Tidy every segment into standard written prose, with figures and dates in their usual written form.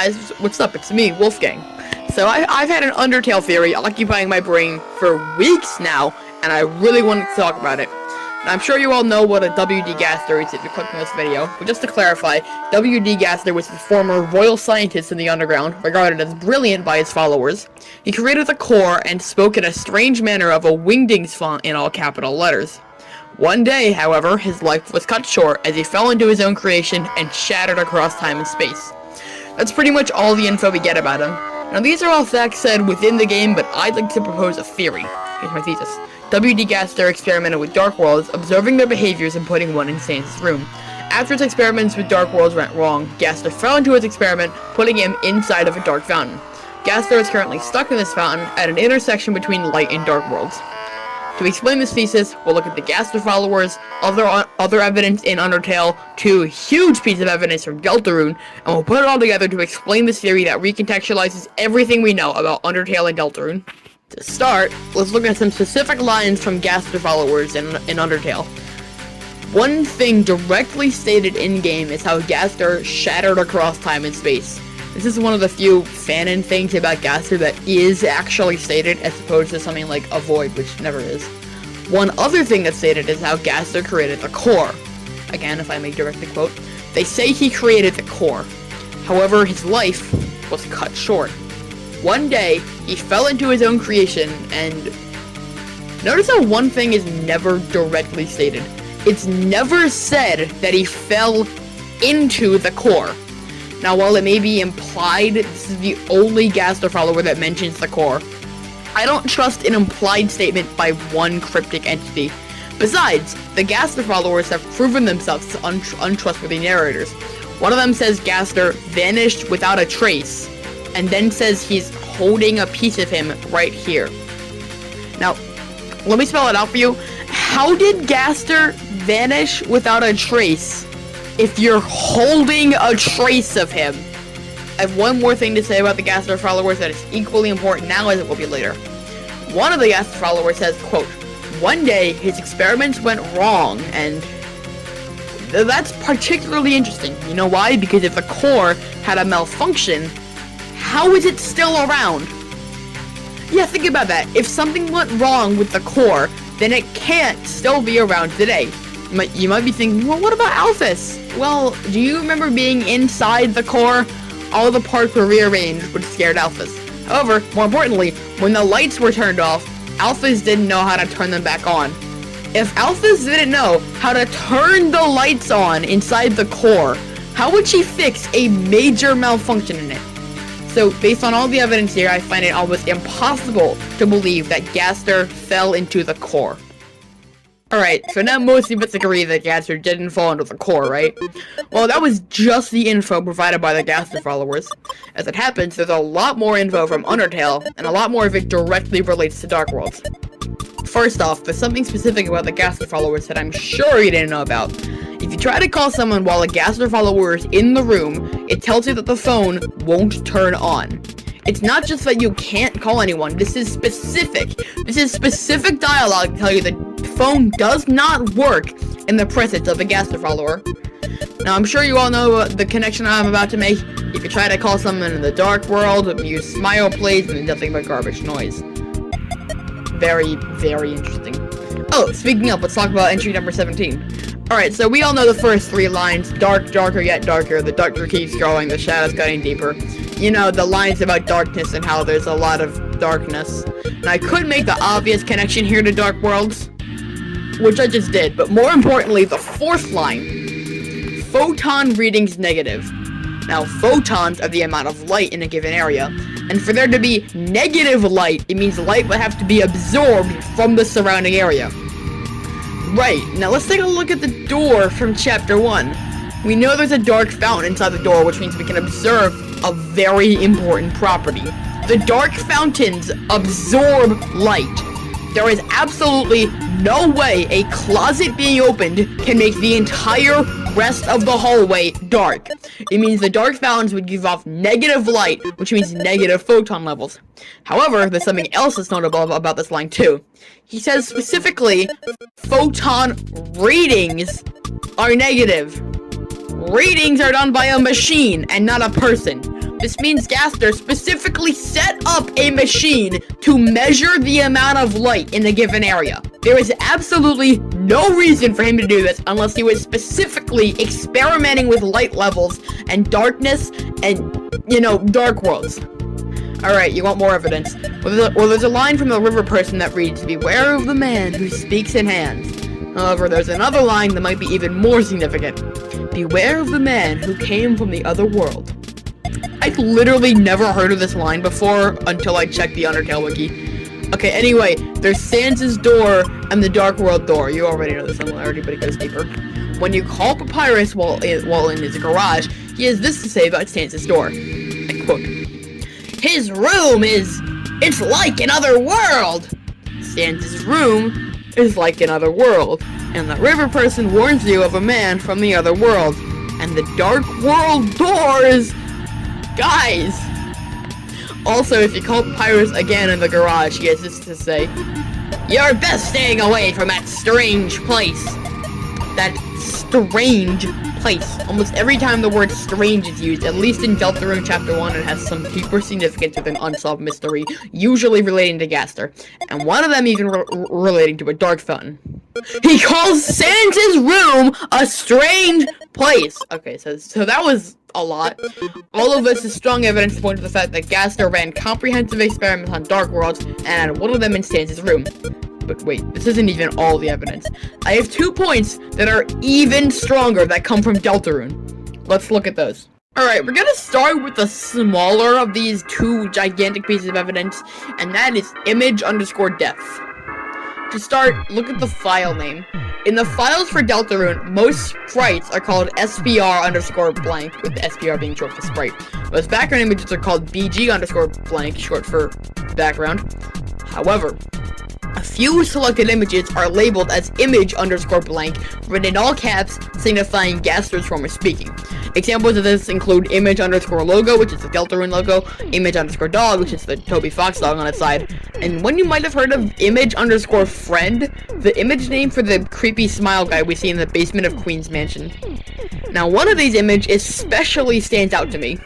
guys, what's up? It's me, Wolfgang. So I've had an Undertale theory occupying my brain for weeks now, and I really wanted to talk about it. Now, I'm sure you all know what a WD Gaster is if you clicked on this video, but just to clarify, WD Gaster was the former royal scientist in the underground, regarded as brilliant by his followers. He created the core and spoke in a strange manner of a wingdings font in all capital letters. One day, however, his life was cut short as he fell into his own creation and shattered across time and space. That's pretty much all the info we get about him. Now, these are all facts said within the game, but I'd like to propose a theory. Here's my thesis. WD Gaster experimented with Dark Worlds, observing their behaviors and putting one in Sans' room. After his experiments with Dark Worlds went wrong, Gaster fell into his experiment, putting him inside of a dark fountain. Gaster is currently stuck in this fountain at an intersection between light and dark worlds. To explain this thesis, we'll look at the Gaster followers, other evidence in Undertale, two huge pieces of evidence from Deltarune, and we'll put it all together to explain this theory that recontextualizes everything we know about Undertale and Deltarune. To start, let's look at some specific lines from Gaster followers in Undertale. One thing directly stated in-game is how Gaster shattered across time and space. This is one of the few fanon things about Gaster that is actually stated, as opposed to something like a void, which never is. One other thing that's stated is how Gaster created the core. Again, if I may directly quote, they say he created the core. However, his life was cut short. One day, he fell into his own creation, and notice how one thing is never directly stated. It's never said that he fell into the core. Now, while it may be implied, this is the only Gaster follower that mentions the core. I don't trust an implied statement by one cryptic entity. Besides, the Gaster followers have proven themselves untrustworthy narrators. One of them says Gaster vanished without a trace, and then says he's holding a piece of him right here. Now, let me spell it out for you. How did Gaster vanish without a trace if you're holding a trace of him? I have one more thing to say about the Gaster followers that is equally important now as it will be later. One of the Gaster followers says, quote, one day his experiments went wrong, and that's particularly interesting. You know why? Because if the core had a malfunction, how is it still around? Yeah, think about that. If something went wrong with the core, then it can't still be around today. You might be thinking, well, what about Alphys? Well, do you remember being inside the core? All the parts were rearranged, which scared Alphys. However, more importantly, when the lights were turned off, Alphys didn't know how to turn them back on. If Alphys didn't know how to turn the lights on inside the core, how would she fix a major malfunction in it? So, based on all the evidence here, I find it almost impossible to believe that Gaster fell into the core. Alright, so now most of us agree that Gaster didn't fall into the core, right? Well, that was just the info provided by the Gaster followers. As it happens, there's a lot more info from Undertale, and a lot more of it directly relates to Dark Worlds. First off, there's something specific about the Gaster followers that I'm sure you didn't know about. If you try to call someone while a Gaster follower is in the room, it tells you that the phone won't turn on. It's not just that you can't call anyone, this is specific. This is specific dialogue to tell you the phone does not work in the presence of a Gaster follower. Now, I'm sure you all know the connection I'm about to make. If you try to call someone in the Dark World, use smile plays and nothing but garbage noise. Very, very interesting. Oh, speaking of, let's talk about entry number 17. Alright, so we all know the first three lines. Dark, darker, yet darker. The darker keeps growing, the shadows getting deeper. You know, the lines about darkness and how there's a lot of darkness. And I could make the obvious connection here to Dark Worlds, which I just did, but more importantly, the fourth line. Photon readings negative. Now, photons are the amount of light in a given area, and for there to be negative light, it means light would have to be absorbed from the surrounding area. Right, now let's take a look at the door from Chapter 1. We know there's a dark fountain inside the door, which means we can observe a very important property. The dark fountains absorb light. There is absolutely no way a closet being opened can make the entire rest of the hallway dark. It means the dark fountains would give off negative light, which means negative photon levels. However, there's something else that's notable about this line too. He says specifically, photon readings are negative. Readings are done by a machine and not a person. This means Gaster specifically set up a machine to measure the amount of light in a given area. There is absolutely no reason for him to do this unless he was specifically experimenting with light levels and darkness and, you know, dark worlds. Alright, you want more evidence? Well, there's a line from the river person that reads, "Beware of the man who speaks in hands." However, there's another line that might be even more significant. "Beware of the man who came from the other world." I've literally never heard of this line before until I checked the Undertale wiki. Okay, anyway, there's Sans' door and the Dark World door. You already know this one, everybody goes deeper. When you call Papyrus while in his garage, he has this to say about Sans' door. I quote, "His room it's like another world." Sans' room is like another world, and the river person warns you of a man from the other world. And the Dark World doors, guys. Also, if you call Papyrus again in the garage, he has this to say, "You're best staying away from that strange place." That strange place. Almost every time the word strange is used, at least in Deltarune Chapter 1, it has some deeper significance with an unsolved mystery, usually relating to Gaster, and one of them even relating to a dark fountain. He calls Sans' room a strange place. Okay, so that was a lot. All of this is strong evidence to point to the fact that Gaster ran comprehensive experiments on dark worlds, and had one of them in Sans' room. But wait, this isn't even all the evidence. I have 2 points that are even stronger that come from Deltarune. Let's look at those. Alright, we're gonna start with the smaller of these 2 gigantic pieces of evidence, and that is image_depth. To start, look at the file name. In the files for Deltarune, most sprites are called SPR_blank, with the SPR being short for sprite. Most background images are called BG_blank, short for background. However, a few selected images are labeled as image_blank, written in all caps, signifying Gaster's form of speaking. Examples of this include image_logo, which is the Deltarune logo, image_dog, which is the Toby Fox dog on its side, and one you might have heard of, image_friend, the image name for the creepy smile guy we see in the basement of Queen's Mansion. Now, one of these images especially stands out to me.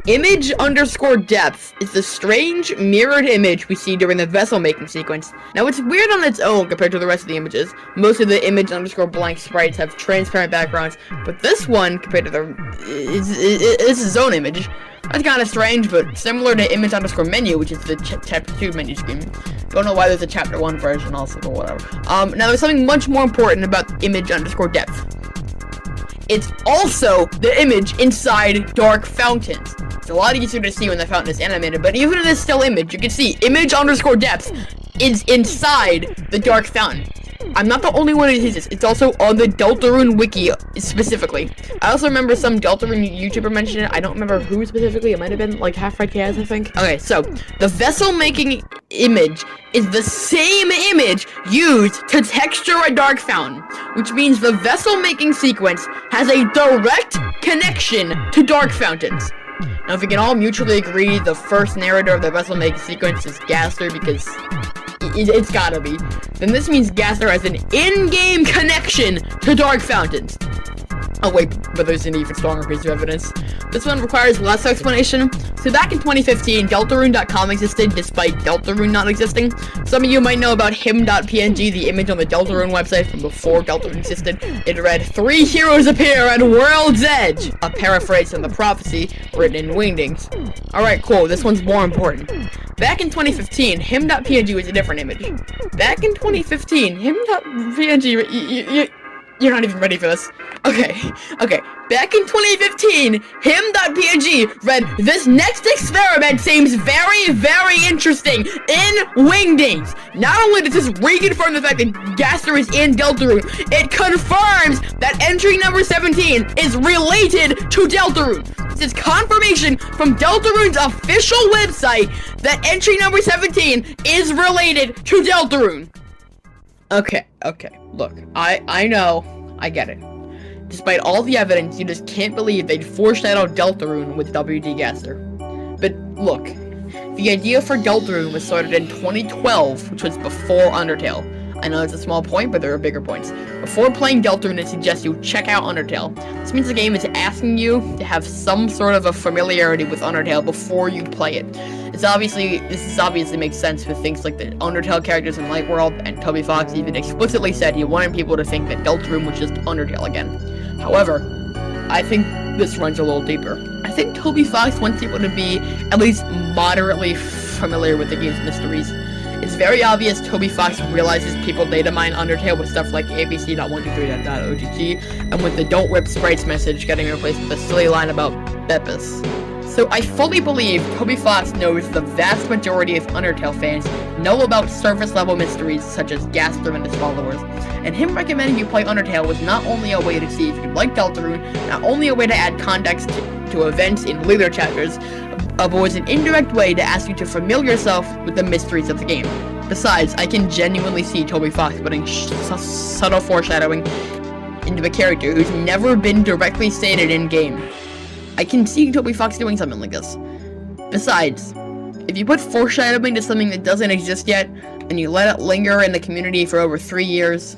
Image_depth is the strange mirrored image we see during the vessel making sequence. Now, it's weird on its own compared to the rest of the images. Most of the image_blank sprites have transparent backgrounds, but this one, compared to the, is its own image. That's kind of strange, but similar to image_menu, which is the chapter 2 menu screen. Don't know why there's a chapter 1 version also, but whatever. Now there's something much more important about image_depth. It's also the image inside dark fountains. It's a lot easier to see when the fountain is animated, but even in this still image, you can see image_depth is inside the dark fountain. I'm not the only one who sees this. It's also on the Deltarune wiki specifically. I also remember some Deltarune YouTuber mentioned it. I don't remember who specifically. It might have been like Half Right Chaos, I think. Okay, so the vessel making image is the same image used to texture a dark fountain, which means the vessel making sequence has a direct connection to dark fountains. Now, if we can all mutually agree the first narrator of the vessel making sequence is Gaster, because it's gotta be, then this means Gaster has an in-game connection to dark fountains. Oh wait, but there's an even stronger piece of evidence. This one requires less explanation. So back in 2015, Deltarune.com existed despite Deltarune not existing. Some of you might know about him.png, the image on the Deltarune website from before Deltarune existed. It read, "3 heroes appear at World's Edge," a paraphrase from the prophecy written in Wingdings. Alright, cool, this one's more important. Back in 2015, him.png was a different image. Back in 2015, him.png, you're not even ready for this. Okay. Back in 2015, him.png read, "This next experiment seems very, very interesting in Wingdings." Not only does this reconfirm the fact that Gaster is in Deltarune, it confirms that entry number 17 is related to Deltarune. This is confirmation from Deltarune's official website that entry number 17 is related to Deltarune. Okay, look, I know, I get it. Despite all the evidence, you just can't believe they'd foreshadowed Deltarune with WD Gaster. But look, the idea for Deltarune was started in 2012, which was before Undertale. I know it's a small point, but there are bigger points. Before playing Deltarune, it suggests you check out Undertale. This means the game is asking you to have some sort of a familiarity with Undertale before you play it. This obviously makes sense with things like the Undertale characters in Light World, and Toby Fox even explicitly said he wanted people to think that Deltarune was just Undertale again. However, I think this runs a little deeper. I think Toby Fox wants people to be at least moderately familiar with the game's mysteries. It's very obvious Toby Fox realizes people data mine Undertale with stuff like abc.123.ogg, and with the don't rip sprites message getting replaced with a silly line about Beppis. So I fully believe Toby Fox knows the vast majority of Undertale fans know about surface level mysteries such as Gaster and his followers, and him recommending you play Undertale was not only a way to see if you like Deltarune, not only a way to add context to events in later chapters, but was an indirect way to ask you to familiar yourself with the mysteries of the game. Besides, I can genuinely see Toby Fox putting subtle foreshadowing into a character who's never been directly stated in-game. I can see Toby Fox doing something like this. Besides, if you put foreshadowing to something that doesn't exist yet, and you let it linger in the community for over 3 years,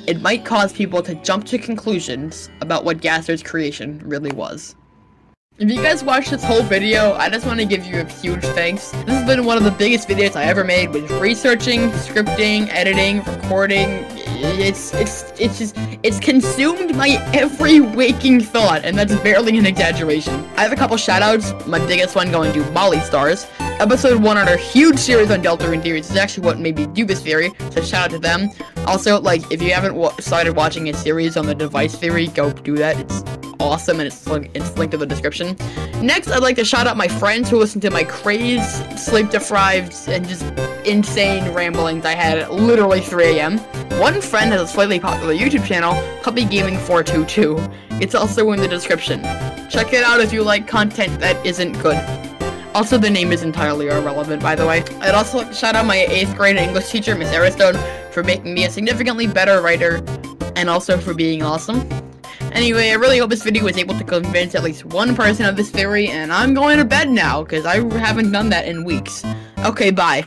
it might cause people to jump to conclusions about what Gaster's creation really was. If you guys watched this whole video, I just want to give you a huge thanks. This has been one of the biggest videos I ever made, with researching, scripting, editing, recording. It's consumed my every waking thought, and that's barely an exaggeration. I have a couple shoutouts, my biggest one going to mollystars. Episode 1 on our huge series on Deltarune theories is actually what made me do this theory, so shout out to them. Also, like, if you haven't started watching a series on the device theory, go do that. It's awesome, and it's linked in the description. Next, I'd like to shout out my friends who listen to my crazed, sleep-deprived, and just insane ramblings I had at literally 3 AM. One friend has a slightly popular YouTube channel, PuppyGaming422. It's also in the description. Check it out if you like content that isn't good. Also, the name is entirely irrelevant, by the way. I'd also like to shout out my 8th grade English teacher, Miss Aristone, for making me a significantly better writer, and also for being awesome. Anyway, I really hope this video was able to convince at least one person of this theory, and I'm going to bed now, because I haven't done that in weeks. Okay, bye.